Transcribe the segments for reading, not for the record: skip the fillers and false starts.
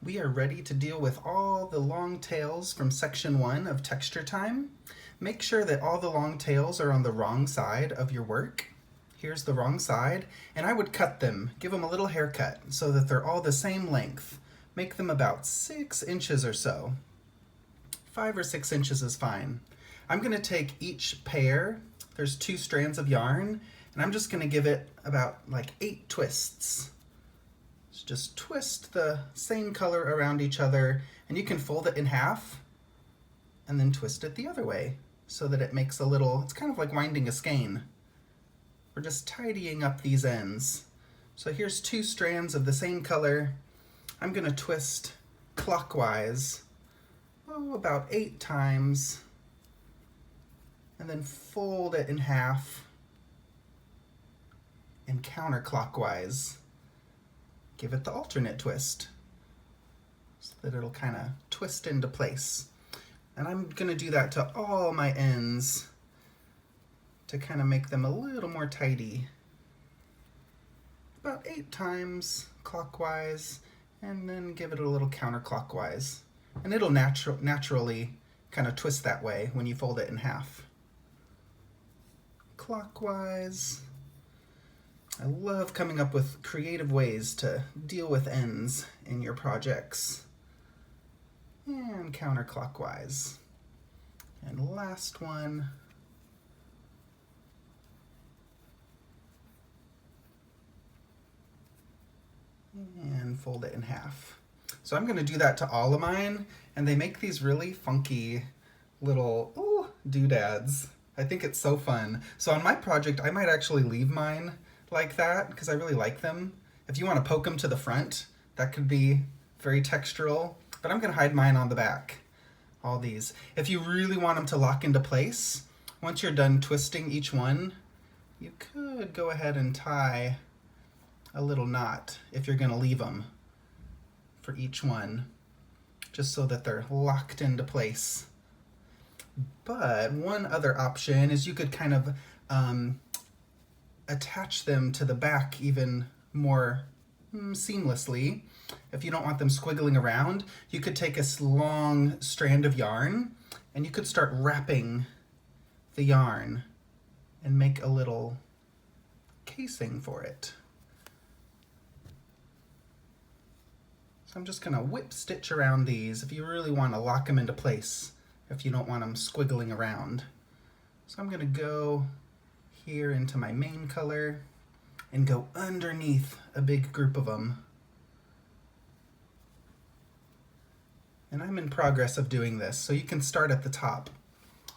We are ready to deal with all the long tails from section 1 of Texture Time. Make sure that all the long tails are on the wrong side of your work. Here's the wrong side, and I would cut them, give them a little haircut so that they're all the same length. Make them about 6 inches or so. 5 or 6 inches is fine. I'm going to take each pair, there's 2 strands of yarn, and I'm just going to give it about like 8 twists. Just twist the same color around each other, and you can fold it in half and then twist it the other way so that it makes a little, it's kind of like winding a skein. We're just tidying up these ends. So here's 2 strands of the same color. I'm going to twist clockwise, about 8 times, and then fold it in half and counterclockwise. Give it the alternate twist so that it'll kind of twist into place. And I'm going to do that to all my ends to kind of make them a little more tidy. About 8 times clockwise, and then give it a little counterclockwise. And it'll naturally kind of twist that way when you fold it in half. Clockwise. I love coming up with creative ways to deal with ends in your projects. And counterclockwise. And last one. And fold it in half. So I'm going to do that to all of mine, and they make these really funky little doodads. I think it's so fun. So on my project, I might actually leave mine like that because I really like them. If you want to poke them to the front, that could be very textural, but I'm going to hide mine on the back. All these. If you really want them to lock into place, once you're done twisting each one, you could go ahead and tie a little knot if you're going to leave them for each one, just so that they're locked into place. But one other option is you could kind of attach them to the back even more seamlessly. If you don't want them squiggling around, you could take a long strand of yarn and you could start wrapping the yarn and make a little casing for it. So I'm just going to whip stitch around these if you really want to lock them into place, if you don't want them squiggling around. So I'm going to go here into my main color and go underneath a big group of them. And I'm in progress of doing this, so you can start at the top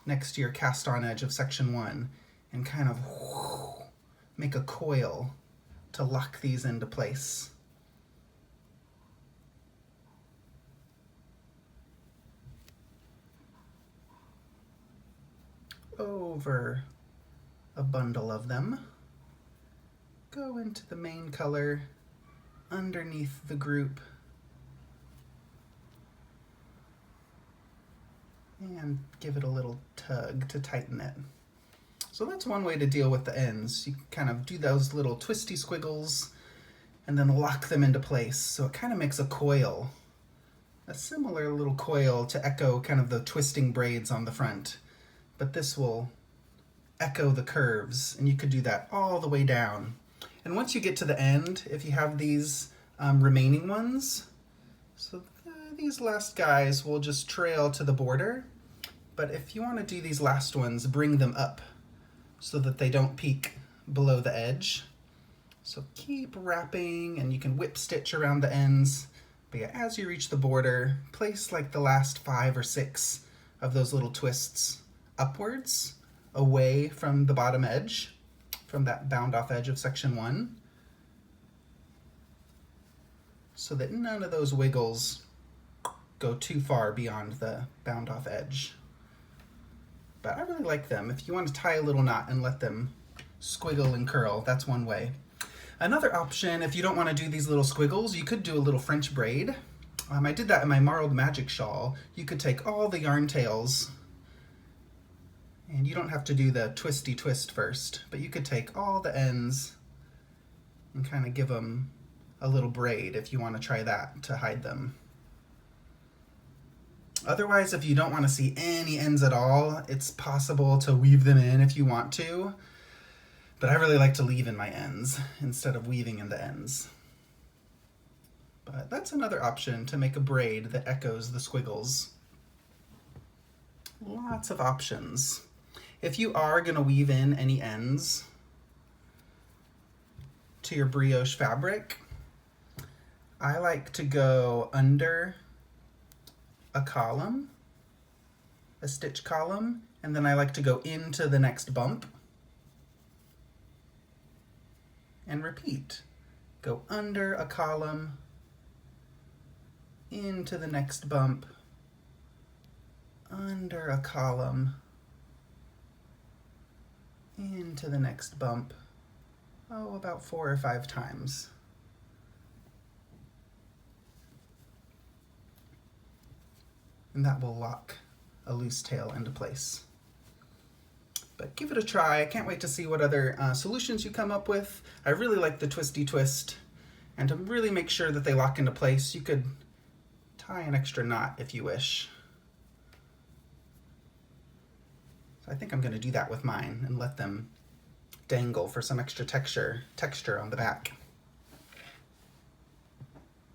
next to your cast on edge of section 1 and kind of make a coil to lock these into place. Over a bundle of them, go into the main color underneath the group, and give it a little tug to tighten it. So that's one way to deal with the ends. You kind of do those little twisty squiggles and then lock them into place. So it kind of makes a coil, a similar little coil to echo kind of the twisting braids on the front. But this will echo the curves, and you could do that all the way down. And once you get to the end, if you have these remaining ones, so these last guys will just trail to the border, but if you want to do these last ones, bring them up so that they don't peek below the edge. So keep wrapping, and you can whip stitch around the ends, but yeah, as you reach the border, place like the last 5 or 6 of those little twists upwards, away from the bottom edge, from that bound off edge of section 1, so that none of those wiggles go too far beyond the bound off edge. But I really like them. If you want to tie a little knot and let them squiggle and curl, that's one way. Another option, if you don't want to do these little squiggles, you could do a little French braid. I did that in my Marled Magic shawl. You could take all the yarn tails, and you don't have to do the twisty twist first, but you could take all the ends and kind of give them a little braid if you want to try that to hide them. Otherwise, if you don't want to see any ends at all, it's possible to weave them in if you want to. But I really like to leave in my ends instead of weaving in the ends. But that's another option to make a braid that echoes the squiggles. Lots of options. If you are going to weave in any ends to your brioche fabric, I like to go under a column, a stitch column, and then I like to go into the next bump and repeat. Go under a column, into the next bump, under a column, into the next bump. Oh, about 4 or 5 times. And that will lock a loose tail into place. But give it a try. I can't wait to see what other solutions you come up with. I really like the twisty twist, and to really make sure that they lock into place, you could tie an extra knot if you wish. So I think I'm going to do that with mine and let them dangle for some extra texture on the back.